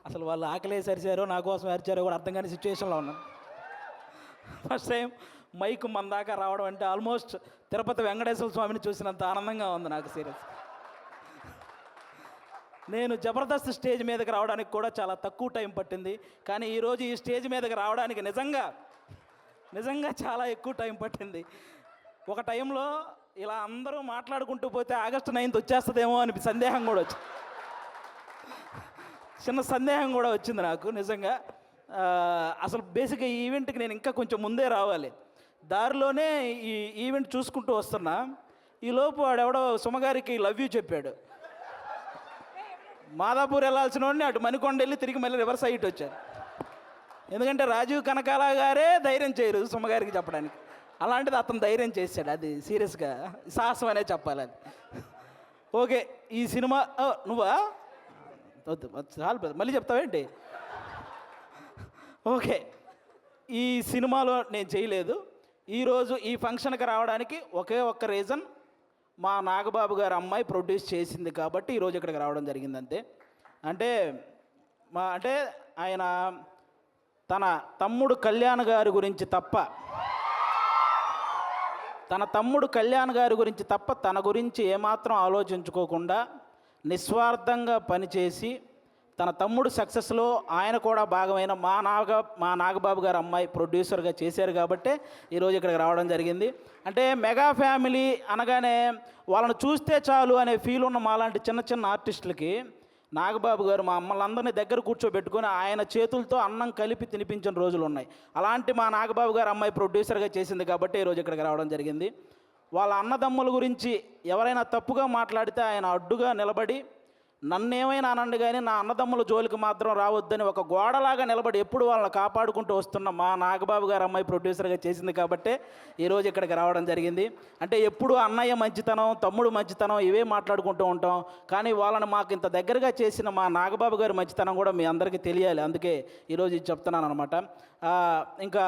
అసలు వాళ్ళు ఆకలేసి అరిచారో నా కోసం అరిచారో కూడా అర్థం కాని సిచ్యువేషన్లో ఉన్నాను. ఫస్ట్ టైం మైక్ మన దాకా రావడం అంటే ఆల్మోస్ట్ తిరుపతి వెంకటేశ్వర స్వామిని చూసినంత ఆనందంగా ఉంది నాకు. సీరియస్, నేను జబర్దస్త్ స్టేజ్ మీదకి రావడానికి కూడా చాలా తక్కువ టైం పట్టింది. కానీ ఈరోజు ఈ స్టేజ్ మీదకి రావడానికి నిజంగా చాలా ఎక్కువ టైం పట్టింది. ఒక టైంలో ఇలా అందరూ మాట్లాడుకుంటూ పోతే ఆగస్టు 9th వచ్చేస్తుందేమో అని సందేహం కూడా వచ్చింది. చిన్న సందేహం కూడా వచ్చింది నాకు నిజంగా. అసలు బేసిక్గా ఈ ఈవెంట్కి నేను ఇంకా కొంచెం ముందే రావాలి. దారిలోనే ఈ ఈవెంట్ చూసుకుంటూ వస్తున్నా. ఈలోపు వాడెవడో సుమగారికి లవ్ యూ చెప్పాడు. మాదాపూర్ వెళ్ళాల్సిన వాడిని అటు మణికొండ వెళ్ళి తిరిగి మళ్ళీ రివర్స్ అయ్యి వచ్చారు. ఎందుకంటే రాజీవ్ కనకాల గారే ధైర్యం చేయరు సుమగారికి చెప్పడానికి. అలాంటిది అతను ధైర్యం చేశాడు. అది సీరియస్గా సాహసం అనే చెప్పాలి అది. ఓకే, ఈ సినిమా నువ్వా చాలు మళ్ళీ చెప్తావేంటి? ఓకే, ఈ సినిమాలో నేను చేయలేదు. ఈరోజు ఈ ఫంక్షన్కి రావడానికి ఒకే ఒక్క రీజన్, మా నాగబాబు గారు అమ్మాయి ప్రొడ్యూస్ చేసింది కాబట్టి ఈరోజు ఇక్కడికి రావడం జరిగింది అంతే. అంటే ఆయన తన తమ్ముడు కళ్యాణ్ గారి గురించి తప్ప తన గురించి ఏమాత్రం ఆలోచించుకోకుండా నిస్వార్థంగా పనిచేసి తన తమ్ముడు సక్సెస్లో ఆయన కూడా భాగమైన మా నాగబాబు గారు అమ్మాయి ప్రొడ్యూసర్గా చేశారు కాబట్టే ఈరోజు ఇక్కడికి రావడం జరిగింది. అంటే మెగా ఫ్యామిలీ అనగానే వాళ్ళని చూస్తే చాలు అనే ఫీల్ ఉన్న మాలాంటి చిన్న చిన్న ఆర్టిస్టులకి నాగబాబు గారు మా అమ్మలందరినీ దగ్గర కూర్చోబెట్టుకొని ఆయన చేతులతో అన్నం కలిపి తినిపించిన రోజులు ఉన్నాయి. అలాంటి మా నాగబాబు గారు అమ్మాయి ప్రొడ్యూసర్గా చేసింది కాబట్టి ఈరోజు ఇక్కడికి రావడం జరిగింది. వాళ్ళ అన్నదమ్ముల గురించి ఎవరైనా తప్పుగా మాట్లాడితే ఆయన అడ్డుగా నిలబడి నన్నేమైనా అనండి కానీ నా అన్నదమ్ముల జోలికి మాత్రం రావద్దని ఒక గోడలాగా నిలబడి ఎప్పుడు వాళ్ళని కాపాడుకుంటూ వస్తున్న మా నాగబాబు గారు అమ్మాయి ప్రొడ్యూసర్గా చేసింది కాబట్టే ఈరోజు ఇక్కడికి రావడం జరిగింది. అంటే ఎప్పుడు అన్నయ్య మంచితనం, తమ్ముడు మంచితనం ఇవే మాట్లాడుకుంటూ ఉంటాం. కానీ వాళ్ళని మాకు ఇంత దగ్గరగా చేసిన మా నాగబాబు గారి మంచితనం కూడా మీ అందరికీ తెలియాలి. అందుకే ఈరోజు ఇది చెప్తున్నాను అనమాట. ఇంకా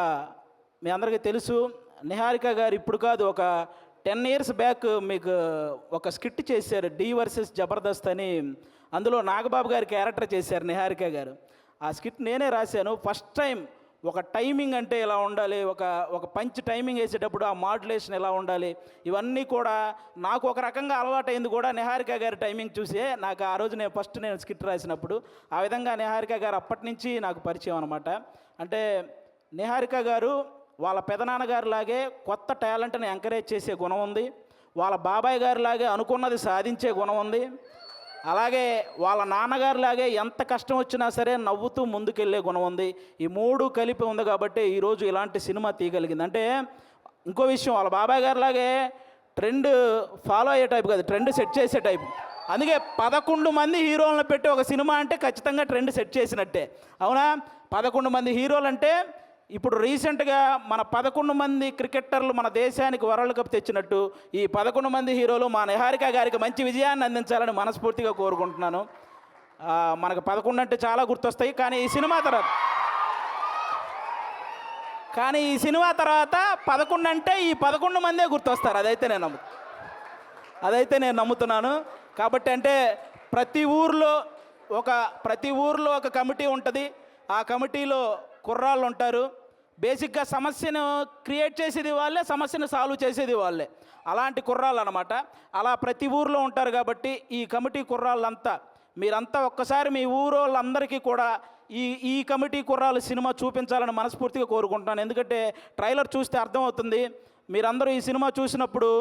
మీ అందరికీ తెలుసు, నిహారిక గారు ఇప్పుడు కాదు, ఒక 10 years బ్యాక్ మీకు ఒక స్కిట్ చేశారు, డి వర్సెస్ జబర్దస్త్ అని. అందులో నాగబాబు గారి క్యారెక్టర్ చేశారు నిహారిక గారు. ఆ స్కిట్ నేనే రాశాను. ఫస్ట్ టైం ఒక టైమింగ్ అంటే ఎలా ఉండాలి, ఒక పంచ్ టైమింగ్ వేసేటప్పుడు ఆ మాడ్యులేషన్ ఎలా ఉండాలి, ఇవన్నీ కూడా నాకు ఒక రకంగా అలవాటైంది కూడా నిహారిక గారి టైమింగ్ చూసే. నాకు ఆ రోజు నేను స్కిట్ రాసినప్పుడు ఆ విధంగా నిహారిక గారు అప్పటి నుంచి నాకు పరిచయం అనమాట. అంటే నిహారిక గారు వాళ్ళ పెదనాన్నగారి లాగే కొత్త టాలెంట్ని ఎంకరేజ్ చేసే గుణం ఉంది. వాళ్ళ బాబాయ్ గారి లాగే అనుకున్నది సాధించే గుణం ఉంది. అలాగే వాళ్ళ నాన్నగారి లాగే ఎంత కష్టం వచ్చినా సరే నవ్వుతూ ముందుకెళ్ళే గుణం ఉంది. ఈ మూడు కలిపి ఉంది కాబట్టి ఈరోజు ఇలాంటి సినిమా తీయగలిగింది. అంటే ఇంకో విషయం, వాళ్ళ బాబాయ్ గారి లాగే ట్రెండ్ ఫాలో అయ్యే టైప్ కాదు, ట్రెండ్ సెట్ చేసే టైప్. అందుకే 11 మంది హీరోలను పెట్టి ఒక సినిమా అంటే ఖచ్చితంగా ట్రెండ్ సెట్ చేసినట్టే. అవునా? 11 మంది హీరోలు అంటే ఇప్పుడు రీసెంట్గా మన 11 మంది క్రికెటర్లు మన దేశానికి వరల్డ్ కప్ తెచ్చినట్టు ఈ 11 మంది హీరోలు మా నిహారిక గారికి మంచి విజయాన్ని అందించాలని మనస్ఫూర్తిగా కోరుకుంటున్నాను. మనకు 11 అంటే చాలా గుర్తొస్తాయి, కానీ ఈ సినిమా తర్వాత 11 అంటే ఈ 11 మందే గుర్తొస్తారు. అదైతే నేను నమ్ముతున్నాను. కాబట్టి అంటే ప్రతి ఊర్లో ఒక కమిటీ ఉంటుంది. ఆ కమిటీలో కుర్రాళ్ళు ఉంటారు. బేసిక్గా సమస్యను క్రియేట్ చేసేది వాళ్ళే, సమస్యను సాల్వ్ చేసేది వాళ్ళే. అలాంటి కుర్రాళ్ళు అనమాట. అలా ప్రతి ఊర్లో ఉంటారు కాబట్టి ఈ కమిటీ కుర్రాళ్ళంతా మీరంతా ఒక్కసారి మీ ఊరోళ్ళందరికీ కూడా ఈ కమిటీ కుర్రాళ్ళు సినిమా చూపించాలని మనస్ఫూర్తిగా కోరుకుంటున్నాను. ఎందుకంటే ట్రైలర్ చూస్తే అర్థమవుతుంది. మీరందరూ ఈ సినిమా చూసినప్పుడు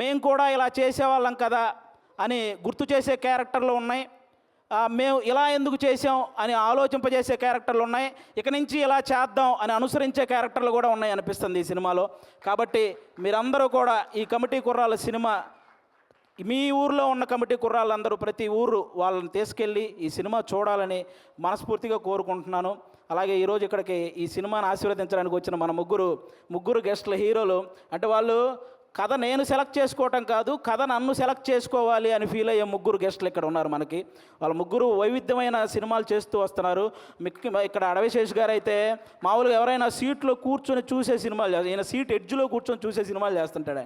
మేము కూడా ఇలా చేసేవాళ్ళం కదా అని గుర్తు చేసే క్యారెక్టర్లు ఉన్నాయి. మేము ఇలా ఎందుకు చేసాం అని ఆలోచింపజేసే క్యారెక్టర్లు ఉన్నాయి. ఇక నుంచి ఇలా చేద్దాం అని అనుసరించే క్యారెక్టర్లు కూడా ఉన్నాయి అనిపిస్తుంది ఈ సినిమాలో. కాబట్టి మీరందరూ కూడా ఈ కమిటీ కుర్రాళ్ళ సినిమా, మీ ఊర్లో ఉన్న కమిటీ కుర్రాళ్ళందరూ ప్రతి ఊరు వాళ్ళని తీసుకెళ్ళి ఈ సినిమా చూడాలని మనస్ఫూర్తిగా కోరుకుంటున్నాను. అలాగే ఈరోజు ఇక్కడికి ఈ సినిమాని ఆశీర్వదించడానికి వచ్చిన మన ముగ్గురు గెస్ట్ల హీరోలు, అంటే వాళ్ళు కథ నేను సెలెక్ట్ చేసుకోవటం కాదు, కథ నన్ను సెలెక్ట్ చేసుకోవాలి అని ఫీల్ అయ్యే ముగ్గురు గెస్టులు ఇక్కడ ఉన్నారు మనకి. వాళ్ళ ముగ్గురు వైవిధ్యమైన సినిమాలు చేస్తూ వస్తున్నారు. ఇక్కడ అడవిశేష్ గారు అయితే మామూలుగా ఎవరైనా సీట్లో కూర్చొని చూసే సినిమాలు చేస్తారు, ఈయన సీట్ ఎడ్జ్లో కూర్చొని చూసే సినిమాలు చేస్తుంటాడు.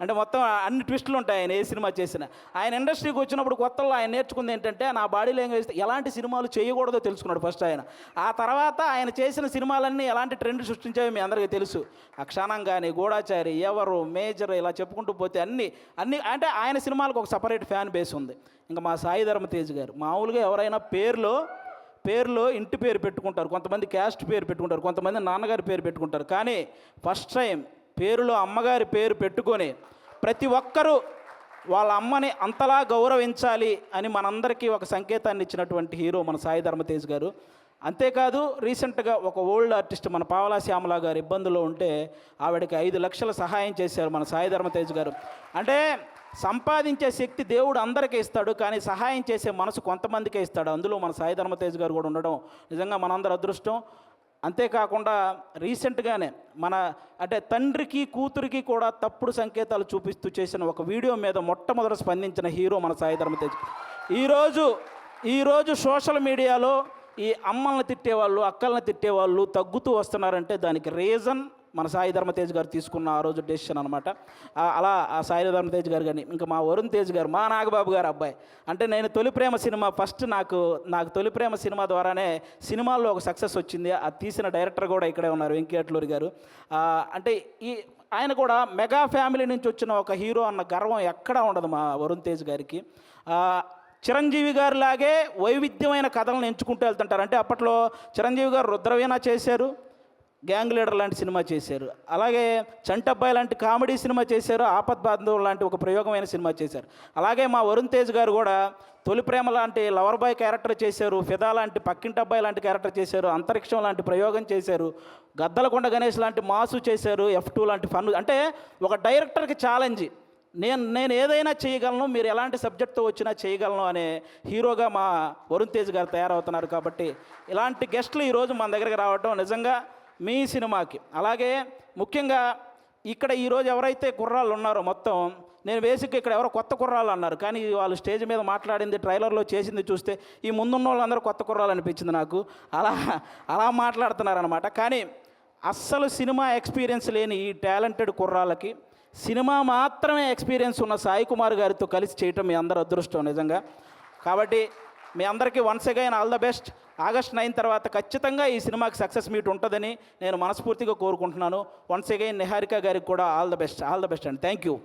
అంటే మొత్తం అన్ని ట్విస్టులు ఉంటాయి ఆయన ఏ సినిమా చేసినా. ఆయన ఇండస్ట్రీకి వచ్చినప్పుడు కొత్తలో ఆయన నేర్చుకుంది ఏంటంటే నా బాడీ లాంగ్వేజ్ ఎలాంటి సినిమాలు చేయకూడదో తెలుసుకున్నాడు ఫస్ట్ ఆయన. ఆ తర్వాత ఆయన చేసిన సినిమాలన్నీ ఎలాంటి ట్రెండ్ సృష్టించాయో మీ అందరికీ తెలుసు. అక్షానం కానీ, గూఢాచారి, ఎవరు, మేజర్, ఇలా చెప్పుకుంటూ పోతే అన్నీ అంటే ఆయన సినిమాలకు ఒక సపరేట్ ఫ్యాన్ బేస్ ఉంది. ఇంకా మా సాయి ధర్మ తేజ్ గారు మామూలుగా ఎవరైనా పేరులో ఇంటి పేరు పెట్టుకుంటారు, కొంతమంది క్యాస్ట్ పేరు పెట్టుకుంటారు, కొంతమంది నాన్నగారి పేరు పెట్టుకుంటారు. కానీ ఫస్ట్ టైం పేరులో అమ్మగారి పేరు పెట్టుకొని ప్రతి ఒక్కరూ వాళ్ళ అమ్మని అంతలా గౌరవించాలి అని మనందరికీ ఒక సంకేతాన్ని ఇచ్చినటువంటి హీరో మన సాయి ధర్మ తేజ్ గారు. అంతేకాదు రీసెంట్గా ఒక ఓల్డ్ ఆర్టిస్ట్ మన పావలా శ్యామల గారు ఇబ్బందుల్లో ఉంటే ఆవిడకి 5 లక్షల సహాయం చేశారు మన సాయి ధర్మ తేజ్ గారు. అంటే సంపాదించే శక్తి దేవుడు అందరికీ ఇస్తాడు, కానీ సహాయం చేసే మనసు కొంతమందికే ఇస్తాడు. అందులో మన సాయి ధర్మ తేజ్ గారు కూడా ఉండడం నిజంగా మనందరి అదృష్టం. అంతేకాకుండా రీసెంట్గానే అంటే తండ్రికి కూతురికి కూడా తప్పుడు సంకేతాలు చూపిస్తూ చేసిన ఒక వీడియో మీద మొట్టమొదట స్పందించిన హీరో మన సాయి ధర్మ తేజ్. ఈరోజు సోషల్ మీడియాలో ఈ అమ్మల్ని తిట్టేవాళ్ళు, అక్కల్ని తిట్టేవాళ్ళు తగ్గుతూ వస్తున్నారంటే దానికి రీజన్ మన సాయి ధర్మ తేజ్ గారు తీసుకున్న ఆ రోజు డెసిషన్ అనమాట. అలా ఆ సాయి ధర్మ తేజ్ గారు కానీ ఇంకా మా వరుణ్ తేజ్ గారు, మా నాగబాబు గారు అబ్బాయి. అంటే నేను తొలి ప్రేమ సినిమా ఫస్ట్ నాకు తొలి ప్రేమ సినిమా ద్వారానే సినిమాల్లో ఒక సక్సెస్ వచ్చింది. అది తీసిన డైరెక్టర్ కూడా ఇక్కడే ఉన్నారు, వెంకీ అట్లూరి గారు. అంటే ఆయన కూడా మెగా ఫ్యామిలీ నుంచి వచ్చిన ఒక హీరో అన్న గర్వం ఎక్కడా ఉండదు మా వరుణ్ తేజ్ గారికి. చిరంజీవి గారి లాగే వైవిధ్యమైన కథలను ఎంచుకుంటూ వెళ్తుంటారు. అంటే అప్పట్లో చిరంజీవి గారు రుద్రవీణ చేశారు, గ్యాంగ్ లీడర్ లాంటి సినిమా చేశారు, అలాగే చంటబ్బాయి లాంటి కామెడీ సినిమా చేశారు, ఆపద్ బాంధవ్ లాంటి ఒక ప్రయోగమైన సినిమా చేశారు. అలాగే మా వరుణ్ తేజ్ గారు కూడా తొలి ప్రేమ లాంటి లవర్ బాయ్ క్యారెక్టర్ చేశారు, ఫిదా లాంటి పక్కింటి అబ్బాయి లాంటి క్యారెక్టర్ చేశారు, అంతరిక్షం లాంటి ప్రయోగం చేశారు, గద్దలకొండ గణేష్ లాంటి మాసు చేశారు, F2 లాంటి ఫన్. అంటే ఒక డైరెక్టర్కి ఛాలెంజ్, నేను ఏదైనా చేయగలను, మీరు ఎలాంటి సబ్జెక్ట్తో వచ్చినా చేయగలను అనే హీరోగా మా వరుణ్ తేజ్ గారు తయారవుతున్నారు. కాబట్టి ఇలాంటి గెస్టులు ఈరోజు మన దగ్గరికి రావడం నిజంగా మీ సినిమాకి, అలాగే ముఖ్యంగా ఇక్కడ ఈరోజు ఎవరైతే కుర్రాళ్ళు ఉన్నారో మొత్తం, నేను బేసిక్గా ఇక్కడ ఎవరో కొత్త కుర్రాళ్ళు అన్నారు, కానీ వాళ్ళు స్టేజ్ మీద మాట్లాడింది, ట్రైలర్లో చేసింది చూస్తే ఈ ముందున్న వాళ్ళందరూ కొత్త కుర్రాళ్ళు అనిపించింది నాకు. అలా మాట్లాడుతున్నారనమాట. కానీ అస్సలు సినిమా ఎక్స్పీరియన్స్ లేని ఈ టాలెంటెడ్ కుర్రాళ్ళకి సినిమా మాత్రమే ఎక్స్పీరియన్స్ ఉన్న సాయి కుమార్ గారితో కలిసి చేయటం మీ అందరూ అదృష్టం నిజంగా. కాబట్టి మీ అందరికీ once again all the best. August 9 తర్వాత ఖచ్చితంగా ఈ సినిమాకి సక్సెస్ మీట్ ఉంటుందని నేను మనస్ఫూర్తిగా కోరుకుంటున్నాను. వన్స్ అగైన్ నిహారిక గారికి కూడా ఆల్ ద బెస్ట్ అండి. Thank you.